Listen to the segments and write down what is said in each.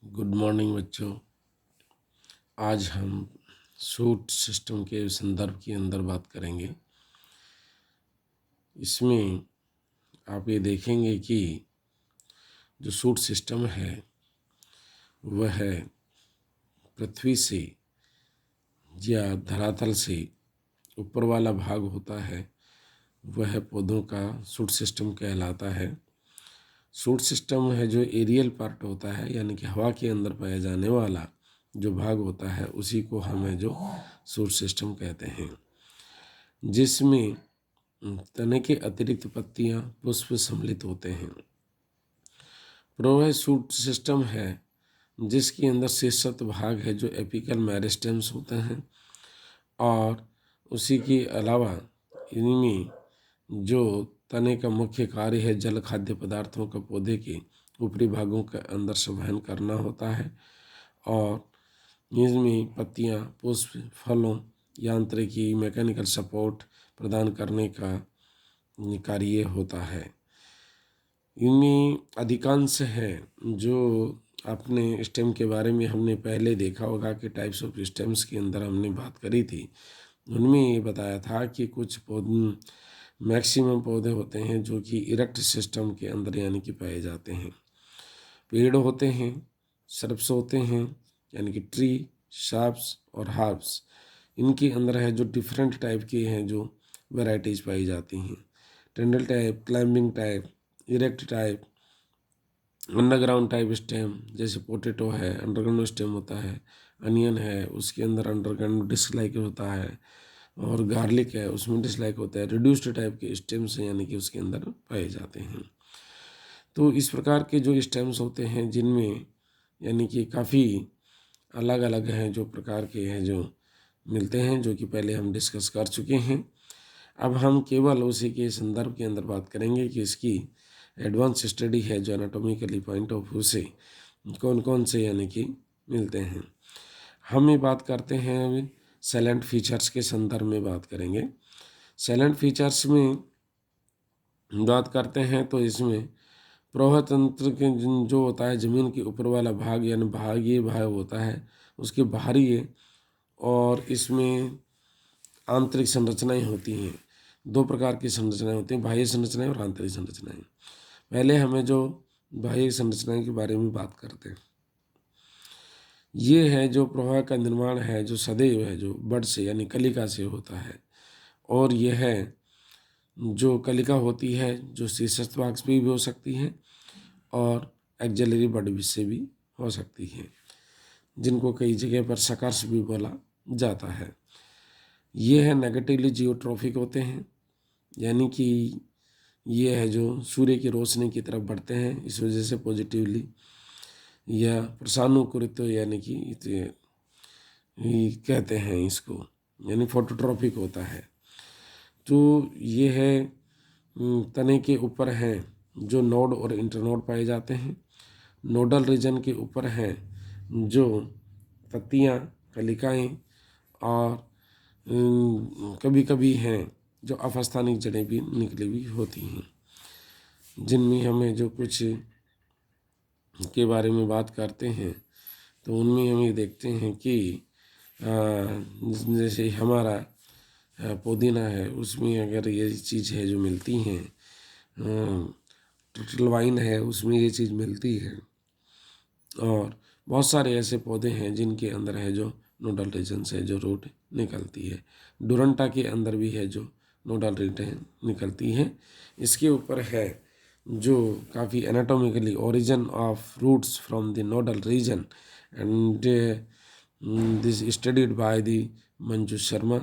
Good morning बच्चों। आज हम सूट सिस्टम के संदर्भ के अंदर बात करेंगे। इसमें आप ये देखेंगे कि जो सूट सिस्टम है वह पृथ्वी से या धरातल से ऊपर वाला भाग होता है, वह पौधों का सूट सिस्टम कहलाता है। सूट सिस्टम है जो एरियल पार्ट होता है, यानी कि हवा के अंदर पाया जाने वाला जो भाग होता है उसी को हमें जो सूट सिस्टम कहते हैं, जिसमें तने के अतिरिक्त पत्तियां पुष्प सम्मिलित होते हैं। प्रोह सूट सिस्टम है जिसके अंदर शीर्षस्थ भाग है जो एपिकल मेरिस्टेम्स होते हैं, और उसी के अलावा इनमें जो तने का मुख्य कार्य है जल खाद्य पदार्थों का पौधे के ऊपरी भागों के अंदर संवहन करना होता है, और इसमें पत्तियां, पुष्प, फलों, यांत्रिकी, मैकेनिकल सपोर्ट प्रदान करने का कार्य होता है। इनमें अधिकांश है जो अपने स्टेम के बारे में हमने पहले देखा होगा कि टाइप्स ऑफ स्टेम्स के अंदर हमने बात करी थी। उनमें ये बताया था कि कुछ पौधे, मैक्सिमम पौधे होते हैं जो कि इरेक्ट सिस्टम के अंदर यानी कि पाए जाते हैं। पेड़ होते हैं, श्रब्स होते हैं यानी कि ट्री, श्रब्स और हर्ब्स। इनके अंदर है जो डिफरेंट टाइप के हैं जो वैरायटीज़ पाई जाती हैं। Tendril type, climbing type, erect type, underground type stem जैसे पोटैटो है, अंडरग्राउंड स्टेम होता है। अनियन है, उसके अंदर अंडरग्राउंड डिस्क लाइक होता है, और गार्लिक है, उसमें डिसलाइक होता है। रिड्यूस्ड टाइप के स्टेम्स हैं यानी कि उसके अंदर पाए जाते हैं। तो इस प्रकार के जो स्टेम्स होते हैं जिनमें यानी कि काफ़ी अलग अलग हैं जो प्रकार के हैं जो मिलते हैं, जो कि पहले हम डिस्कस कर चुके हैं। अब हम केवल उसी के संदर्भ के अंदर बात करेंगे कि इसकी एडवांस स्टडी है जो एनाटॉमिकली पॉइंट ऑफ व्यू से कौन कौन से यानी कि मिलते हैं। हम ये बात करते हैं अभी सैलेंट फीचर्स के संदर्भ में बात करेंगे। सैलेंट फीचर्स में बात करते हैं तो इसमें प्रवाह तंत्र के जो होता है ज़मीन के ऊपर वाला भाग यानी भागीय भाग होता है, उसके बाहरी और इसमें आंतरिक संरचनाएं होती हैं। दो प्रकार की संरचनाएं होती हैं, बाह्य संरचनाएं और आंतरिक संरचनाएं। पहले हमें जो बाह्य संरचनाएं के बारे में बात करते हैं, ये है जो प्रवाह का निर्माण है जो सदैव है जो बड से यानी कलिका से होता है, और यह है जो कलिका होती है जो शीर्षस्थ भाग से भी हो सकती है और एक्जेलरी बड से भी हो सकती है, जिनको कई जगह पर सकर्स भी बोला जाता है। ये है नेगेटिवली जियोट्रॉफिक होते हैं, यानी कि ये है जो सूर्य की रोशनी की तरफ बढ़ते हैं, इस वजह से पॉजिटिवली, या प्रसानुकृत यानी कि कहते हैं इसको, यानी फोटोट्रॉपिक होता है। तो ये है तने के ऊपर हैं जो नोड और इंटरनोड पाए जाते हैं। नोडल रीजन के ऊपर हैं जो पत्तियां, कलिकाएं, और कभी कभी हैं जो अपस्थानिक जड़ें भी निकली हुई होती हैं, जिनमें हमें जो कुछ के बारे में बात करते हैं तो उनमें हम ये देखते हैं कि जैसे हमारा पुदीना है, उसमें अगर ये चीज़ है जो मिलती हैं, टर्टल वाइन है उसमें ये चीज़ मिलती है, और बहुत सारे ऐसे पौधे हैं जिनके अंदर है जो नोडल रीजन से जो रूट निकलती है। डुरंटा के अंदर भी है जो नोडल रीजन निकलती है। इसके ऊपर है जो काफ़ी anatomically origin of roots from the nodal region, and this studied by the Manju Sharma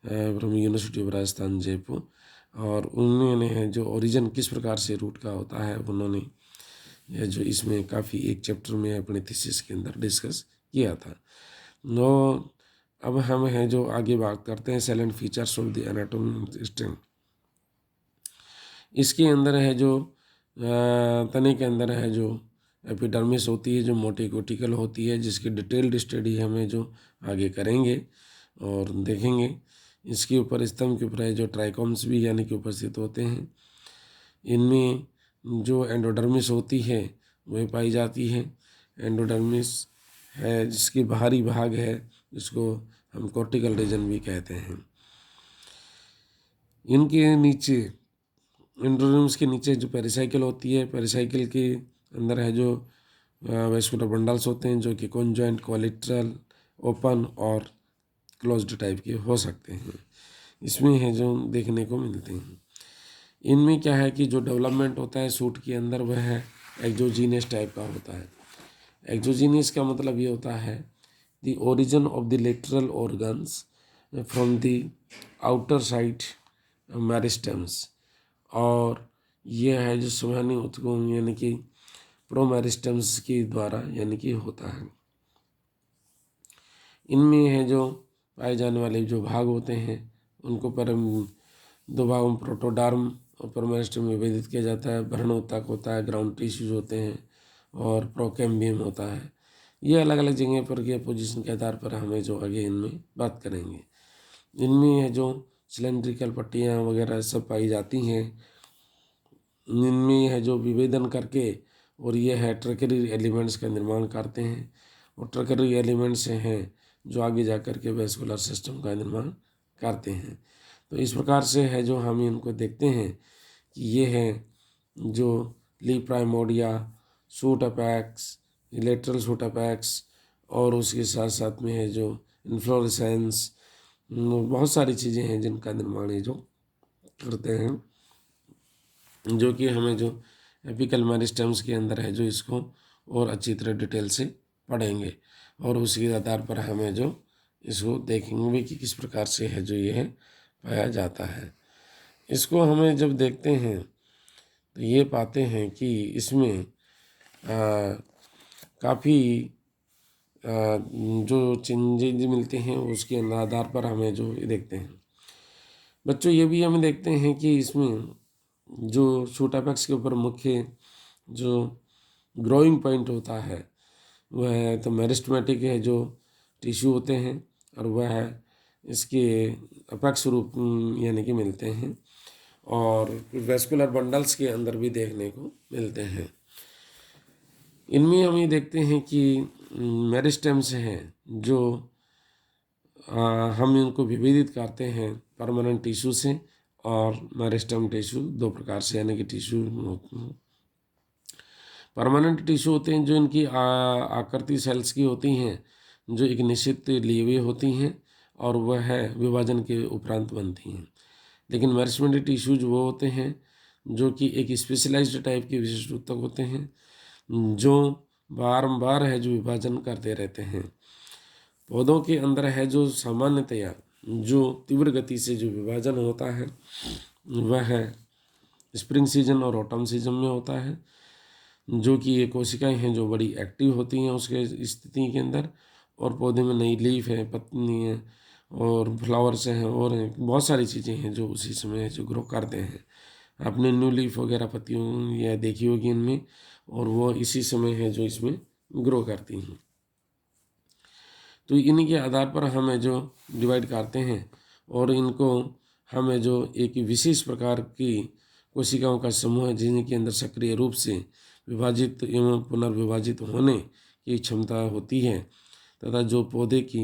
from university of Rajasthan Jaipur, और उन्होंने है जो ओरिजिन किस प्रकार से रूट का होता है उन्होंने यह जो इसमें काफ़ी एक चैप्टर में अपने थीसिस के अंदर डिस्कस किया था। नो अब हम हैं जो आगे बात करते हैं salient features of the anatomy stem. इसके अंदर है जो तने के अंदर है जो एपिडर्मिस होती है जो मोटी कोटिकल होती है, जिसकी डिटेल्ड स्टडी हमें जो आगे करेंगे और देखेंगे। इसके ऊपर स्तंभ के ऊपर है जो ट्राइकोम्स भी यानी कि उपस्थित होते हैं। इनमें जो एंडोडर्मिस होती है वह पाई जाती है। एंडोडर्मिस है जिसकी बाहरी भाग है, जिसको हम कॉर्टिकल रीजन भी कहते हैं। इनके नीचे, एंडोडर्मिस के नीचे जो पेरिसाइकिल होती है, पेरिसाइकिल के अंदर है जो वेस्कुलर बंडल्स होते हैं, जो कि कॉन्जॉइंट, कोलेटरल, ओपन और क्लोज्ड टाइप के हो सकते हैं। इसमें है जो देखने को मिलते हैं। इनमें क्या है कि जो डेवलपमेंट होता है सूट के अंदर, वह है एक्सोजीनियस टाइप का होता है। एक्सोजीनियस का मतलब ये होता है the origin of the lateral organs from the outer side meristems, और यह है जो सुहानी उत्कोण यानी कि प्रोमेरिस्टम्स के द्वारा यानी कि होता है। इनमें है जो पाए जाने वाले जो भाग होते हैं उनको दो भागों में प्रोटोडार्म और प्रोमेरिस्टम में विभाजित किया जाता है। भ्रूणोत्तक होता है, ग्राउंड टिश्यूज होते हैं और प्रोकैम्बियम होता है। ये अलग अलग जगह पर के पोजीशन के आधार पर हमें जो आगे इनमें बात करेंगे। इनमें है जो सिलेंड्रिकल पट्टियाँ वगैरह सब पाई जाती हैं। इनमें है जो विभेदन करके और ये है ट्रैकेरी एलिमेंट्स का निर्माण करते हैं, और ट्रैकेरी एलिमेंट्स हैं जो आगे जा कर के वेस्कुलर सिस्टम का निर्माण करते हैं। तो इस प्रकार से है जो हम इनको देखते हैं कि ये है जो leaf primordia, shoot apex, lateral shoot apex, और उसके साथ साथ में है जो इन्फ्लोरेसेंस, बहुत सारी चीज़ें हैं जिनका निर्माण ये जो करते हैं, जो कि हमें जो एपिकल मेरिस्टम्स के अंदर है जो इसको और अच्छी तरह डिटेल से पढ़ेंगे, और उसके आधार पर हमें जो इसको देखेंगे भी कि किस प्रकार से है जो ये पाया जाता है। इसको हमें जब देखते हैं तो ये पाते हैं कि इसमें काफ़ी जो चेंजेज मिलते हैं उसके आधार पर हमें जो देखते हैं। बच्चों ये भी हमें देखते हैं कि इसमें जो शूट अपेक्स के ऊपर मुख्य जो ग्रोइंग पॉइंट होता है वह तो मेरिस्टेमेटिक है जो टिश्यू होते हैं, और वह इसके अपेक्स रूप यानी कि मिलते हैं, और वेस्कुलर बंडल्स के अंदर भी देखने को मिलते हैं। इनमें हम ये देखते हैं कि मेरिस्टेम्स हैं जो हम इनको विभेदित करते हैं परमानेंट टिश्यू से और मेरिस्टेम टिश्यू, दो प्रकार से यानी कि टिश्यू परमानेंट टिश्यू होते हैं जो इनकी आकृति सेल्स की होती हैं, जो एक निश्चित लिए हुए होती हैं और वह है विभाजन के उपरांत बनती हैं। लेकिन मेरिस्टेमेटिक टिश्यूज वो होते हैं जो कि एक स्पेशलाइज्ड टाइप के विशिष्ट ऊतक होते हैं जो बारंबार है जो विभाजन करते रहते हैं। पौधों के अंदर है जो सामान्यतया जो तीव्र गति से जो विभाजन होता है वह है स्प्रिंग सीजन और ऑटम सीजन में होता है, जो कि ये कोशिकाएं हैं जो बड़ी एक्टिव होती हैं उसके स्थिति के अंदर, और पौधे में नई लीफ है, पत्नी है और फ्लावर्स हैं और बहुत सारी चीज़ें हैं जो उसी समय जो ग्रो करते हैं। आपने न्यू लीफ वगैरह पत्तियों या देखी होगी इनमें, और वो इसी समय है जो इसमें ग्रो करती हैं। तो इन्हीं के आधार पर हमें जो डिवाइड करते हैं और इनको हमें जो एक विशेष प्रकार की कोशिकाओं का समूह है जिनके अंदर सक्रिय रूप से विभाजित एवं पुनर्विभाजित होने की क्षमता होती है तथा जो पौधे की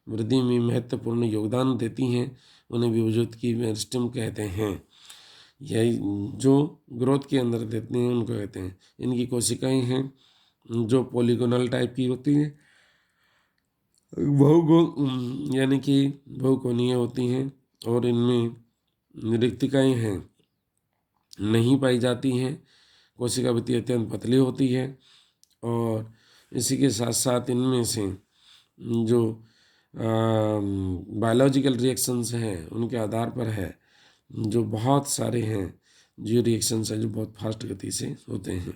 वृद्धि में महत्वपूर्ण योगदान देती हैं उन्हें विभाजित की मेरिस्टेम कहते हैं। यही जो ग्रोथ के अंदर देते हैं उनको कहते हैं। इनकी कोशिकाएं हैं जो पॉलीगोनल टाइप की होती हैं, यानी कि बहुकोणीय होती हैं, और इनमें रिक्तिकाएँ हैं नहीं पाई जाती हैं। कोशिका भित्ति अत्यंत पतली होती है, और इसी के साथ साथ इनमें से जो बायोलॉजिकल रिएक्शंस हैं उनके आधार पर है जो बहुत सारे हैं जो रिएक्शंस हैं जो बहुत फास्ट गति से होते हैं,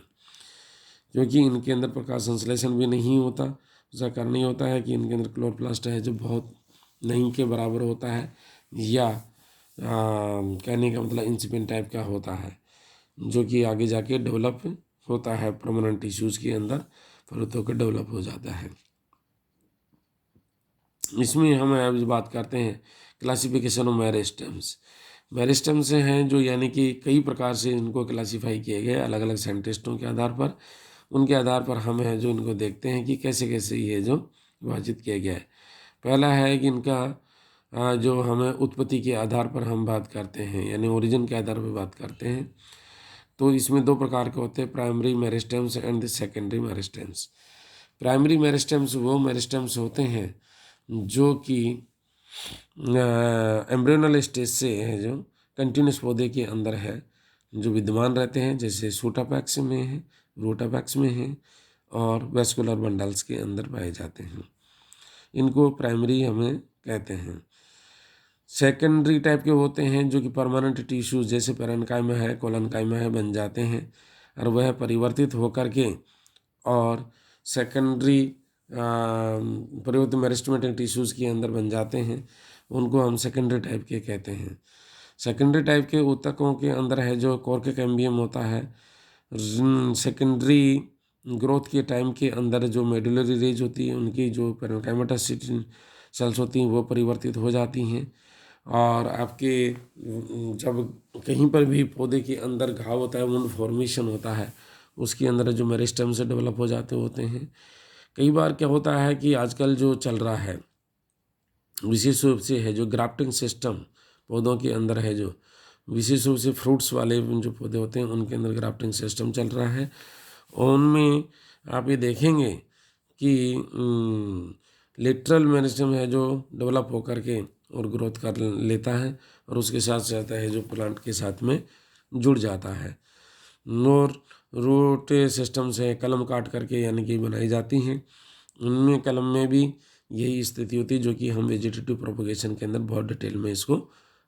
क्योंकि इनके अंदर प्रकाश संश्लेषण भी नहीं होता। उसका कारण ये होता है कि इनके अंदर क्लोरोप्लास्ट है जो बहुत नहीं के बराबर होता है, या कहने का मतलब इंसिपिएंट टाइप का होता है, जो कि आगे जाके डेवलप होता है परमानेंट टिश्यूज़ के अंदर फरुत होकर डेवलप हो जाता है। इसमें हम अभी बात करते हैं क्लासिफिकेशन ऑफ मेरिस्टेम्स। मेरिस्टेम्स हैं जो यानी कि कई प्रकार से इनको क्लासीफाई किए गए अलग अलग साइंटिस्टों के आधार पर, उनके आधार पर हम है जो इनको देखते हैं कि कैसे कैसे ये जो विभाजित किया गया है। पहला है कि इनका जो हमें उत्पत्ति के आधार पर हम बात करते हैं, यानी ओरिजिन के आधार पर बात करते हैं, तो इसमें दो प्रकार के होते हैं, primary meristems and the secondary meristems. Primary meristems वो मेरिस्टेम्स होते हैं जो कि एम्ब्रियोनल स्टेज से है जो कंटिन्यूस पौधे के अंदर है जो विद्यमान रहते हैं, जैसे सूटापैक्स में है, रोटापैक्स में है और वेस्कुलर बंडल्स के अंदर पाए जाते हैं। इनको प्राइमरी हमें कहते हैं। सेकेंडरी टाइप के होते हैं जो कि परमानेंट टिश्यूज जैसे पैरेन्काइमा है, कोलनकाइमा है बन जाते हैं और वह परिवर्तित होकर के और सेकेंडरी परिवर्तित मेरिस्टेमेटिक टिश्यूज के अंदर बन जाते हैं, उनको हम सेकेंडरी टाइप के कहते हैं। सेकेंडरी टाइप के ऊतकों के अंदर है जो कॉर्क कैम्बियम होता है। सेकेंडरी ग्रोथ के टाइम के अंदर जो मेडुलरी रेज होती है, उनकी जो पैरेन्काइमेटस सेल्स होती हैं वो परिवर्तित हो जाती हैं और आपके जब कहीं पर भी पौधे के अंदर घाव होता है, वुंड फॉर्मेशन होता है, उसके अंदर जो मेरिस्टेम से डेवलप हो जाते होते हैं। कई बार क्या होता है कि आजकल जो चल रहा है विशेष रूप से है जो ग्राफ्टिंग सिस्टम पौधों के अंदर है, जो विशेष रूप से फ्रूट्स वाले जो पौधे होते हैं उनके अंदर ग्राफ्टिंग सिस्टम चल रहा है। उनमें आप ये देखेंगे कि लेटरल मेरिस्टेम है जो डेवलप होकर के और ग्रोथ कर लेता है और उसके साथ साथ है जो प्लांट के साथ में जुड़ जाता है। नोर रूट सिस्टम से कलम काट करके यानी कि बनाई जाती हैं, उनमें कलम में भी यही स्थिति होती है जो कि हम वेजिटेटिव प्रोपगेशन के अंदर बहुत डिटेल में इसको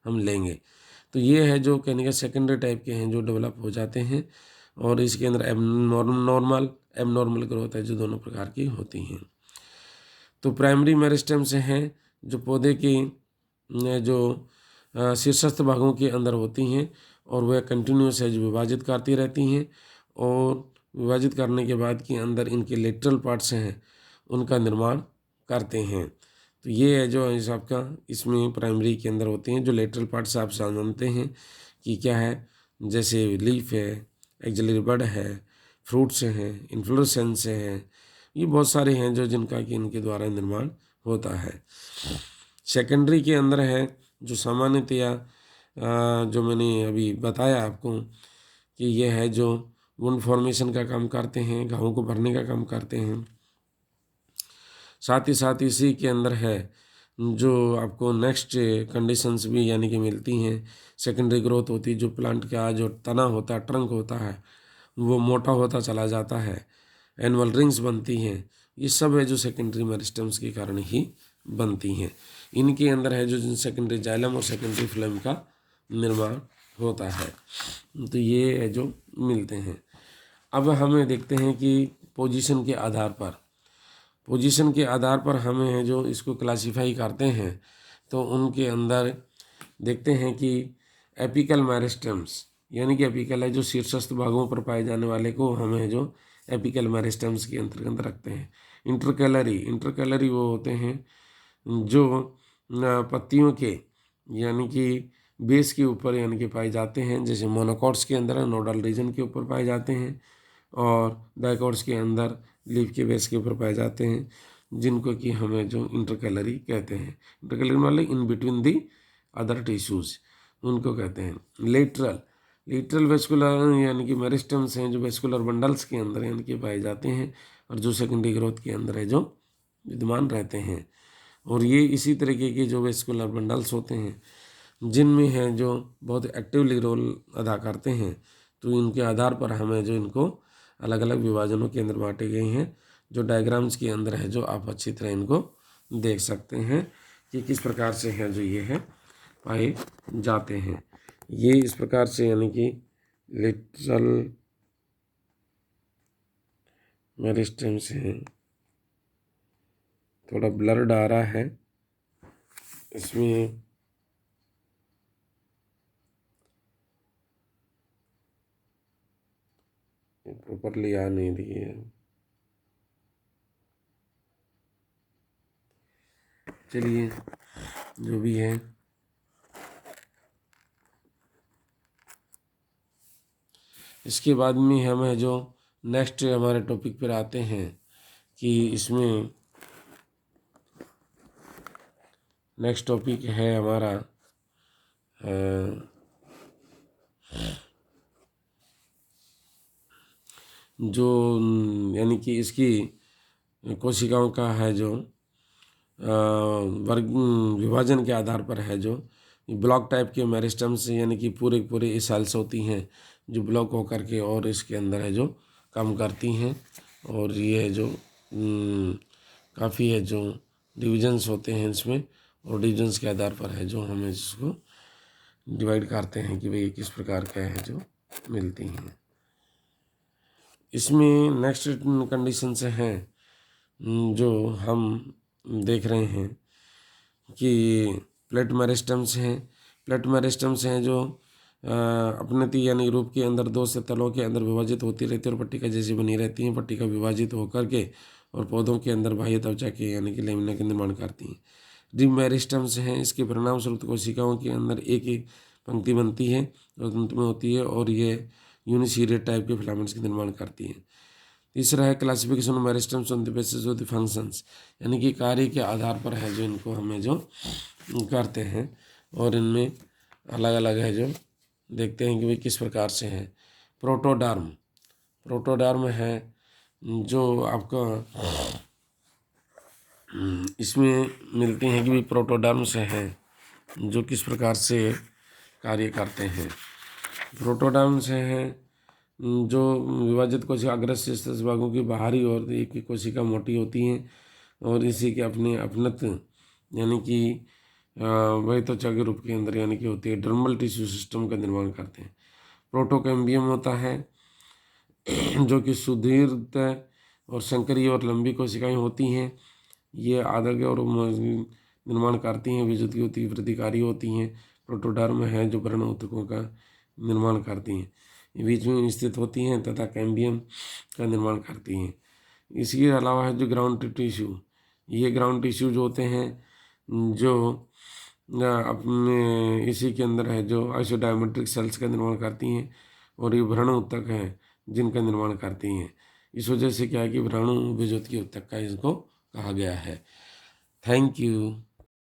हम लेंगे। तो ये है जो कहने का सेकेंडरी टाइप के हैं जो डेवलप हो जाते हैं और इसके अंदर एबनॉर्मल ग्रोथ है जो दोनों प्रकार की होती हैं। तो प्राइमरी मेरिस्टेम से हैं जो पौधे की जो शीर्षस्थ भागों के अंदर होती हैं और वह कंटिन्यूस है जो विभाजित करती रहती हैं और विभाजित करने के बाद के अंदर इनके लेटरल पार्ट्स हैं उनका निर्माण करते हैं। तो ये है जो इस आपका इसमें प्राइमरी के अंदर होते हैं। जो लेटरल पार्ट्स आप जानते हैं कि क्या है, जैसे लीफ है, एक्सिलरी बड है, फ्रूट्स हैं, इन्फ्लोरेसेंस है, ये बहुत सारे हैं जो जिनका कि इनके द्वारा निर्माण होता है। सेकेंडरी के अंदर है जो सामान्यतया जो मैंने अभी बताया आपको कि ये है जो वुंड फॉर्मेशन का काम करते हैं, घावों को भरने का काम करते हैं। साथ ही साथ इसी के अंदर है जो आपको नेक्स्ट कंडीशंस भी यानी कि मिलती हैं। सेकेंडरी ग्रोथ होती है, जो प्लांट का जो तना होता है, ट्रंक होता है, वो मोटा होता चला जाता है, एनुअल रिंग्स बनती हैं, ये सब है जो सेकेंडरी मेरिस्टेम्स के कारण ही बनती हैं। इनके अंदर है जो सेकेंडरी जाइलम और सेकेंडरी फ्लेम का निर्माण होता है। तो ये है जो मिलते हैं। अब हमें देखते हैं कि पोजीशन के आधार पर हमें जो इसको क्लासीफाई करते हैं तो उनके अंदर देखते हैं कि एपिकल मेरिस्टेम्स यानी कि एपिकल है जो शीर्षस्थ भागों पर पाए जाने वाले को हमें जो एपिकल मेरिस्टेम्स के अंतर्गत रखते हैं। इंटरकैलरी वो होते हैं जो पत्तियों के यानी कि बेस के ऊपर यानी कि पाए जाते हैं, जैसे मोनोकॉट्स के अंदर नोडल रीजन के ऊपर पाए जाते हैं और डाइकॉट्स के अंदर लीफ के बेस के ऊपर पाए जाते हैं, जिनको कि हमें जो इंटरकैलरी कहते हैं। इंटरकैलरी वाले in between the other tissues उनको कहते हैं। लेटरल वेस्कुलर यानी कि मेरिस्टेम्स हैं जो वेस्कुलर बंडल्स के अंदर यानी कि पाए जाते हैं और जो सेकेंडरी ग्रोथ के अंदर है जो विद्यमान रहते हैं। और ये इसी तरीके के जो वेस्कुलर बंडल्स होते हैं जिनमें हैं जो बहुत एक्टिवली रोल अदा करते हैं, तो इनके आधार पर हमें जो इनको अलग अलग विभाजनों के अंदर बांटे गए हैं, जो डायग्राम्स के अंदर है जो आप अच्छी तरह इनको देख सकते हैं कि किस प्रकार से है जो ये है पाए जाते हैं। ये इस प्रकार से यानी कि लिटरल मेरिस्टेम्स हैं। थोड़ा ब्लर्ड आ रहा है इसमें, प्रॉपरली आ नहीं रही है। चलिए जो भी है इसके बाद में हमें जो नेक्स्ट हमारे टॉपिक पर आते हैं कि इसमें नेक्स्ट टॉपिक है हमारा जो यानी कि इसकी कोशिकाओं का है जो वर्ग विभाजन के आधार पर है, जो ब्लॉक टाइप के मेरिस्टम्स यानी कि पूरे पूरे सेल्स होती हैं जो ब्लॉक होकर के और इसके अंदर है जो काम करती हैं। और ये है जो काफ़ी है जो डिविजन्स होते हैं इसमें, और डिविजन्स के आधार पर है जो हमें इसको डिवाइड करते हैं कि भाई किस प्रकार का है जो मिलती हैं। इसमें नेक्स्ट कंडीशन से हैं जो हम देख रहे हैं कि प्लेट मेरिस्टम्स हैं। प्लेट मेरिस्टम्स हैं जो अपनति यानी रूप के अंदर दो से तलों के अंदर विभाजित होती रहती है और पट्टिका जैसी बनी रहती हैं। पट्टिका विभाजित होकर के और पौधों के अंदर बाह्य त्वचा के यानी कि लेमिना के निर्माण करती हैं। रिम मेरिस्टम्स हैं, इसके परिणाम स्वरूप कोशिकाओं के अंदर एक एक पंक्ति बनती है और अंत में होती है, और ये यूनिसीरियड टाइप के फिलामेंट्स का निर्माण करती हैं। तीसरा है classification of meristems on the basis of the functions, यानी कि कार्य के आधार पर है जो इनको हमें जो करते हैं, और इनमें अलग अलग है जो देखते हैं कि भाई किस प्रकार से है। प्रोटोडर्म, प्रोटोडर्म है जो आपका इसमें मिलती हैं कि भाई प्रोटोडर्म से हैं जो किस प्रकार से कार्य करते हैं। प्रोटोडर्म से हैं जो विभाजित कोशिका अग्रस्य भागों की बाहरी ओर एक ही कोशिका मोटी होती हैं और इसी के अपने अपनत यानी कि वही त्वचा के रूप के अंदर यानी कि होती है डर्मल टिश्यू सिस्टम का निर्माण करते हैं। प्रोटोकैम्बियम होता है जो कि सुदीर्घ और संकरीय और लंबी कोशिकाएं होती हैं। ये आदर्घ्य और निर्माण करती हैं, विद्युत की तीव्रतिकारी होती हैं। प्रोटोडर्म है जो व्रण ऊतकों का निर्माण करती हैं, बीच में स्थित होती हैं तथा कैम्बियम का निर्माण करती हैं। इसके अलावा है जो ग्राउंड टिश्यू, ये ग्राउंड टिश्यू जो होते हैं जो अपने इसी के अंदर है जो आइसोडायमेट्रिक सेल्स का निर्माण करती हैं, और ये व्रण ऊतक हैं जिनका निर्माण करती हैं। इस वजह से क्या है कि व्रण विद्युत की ऊतक का इसको कहा गया है। Thank you.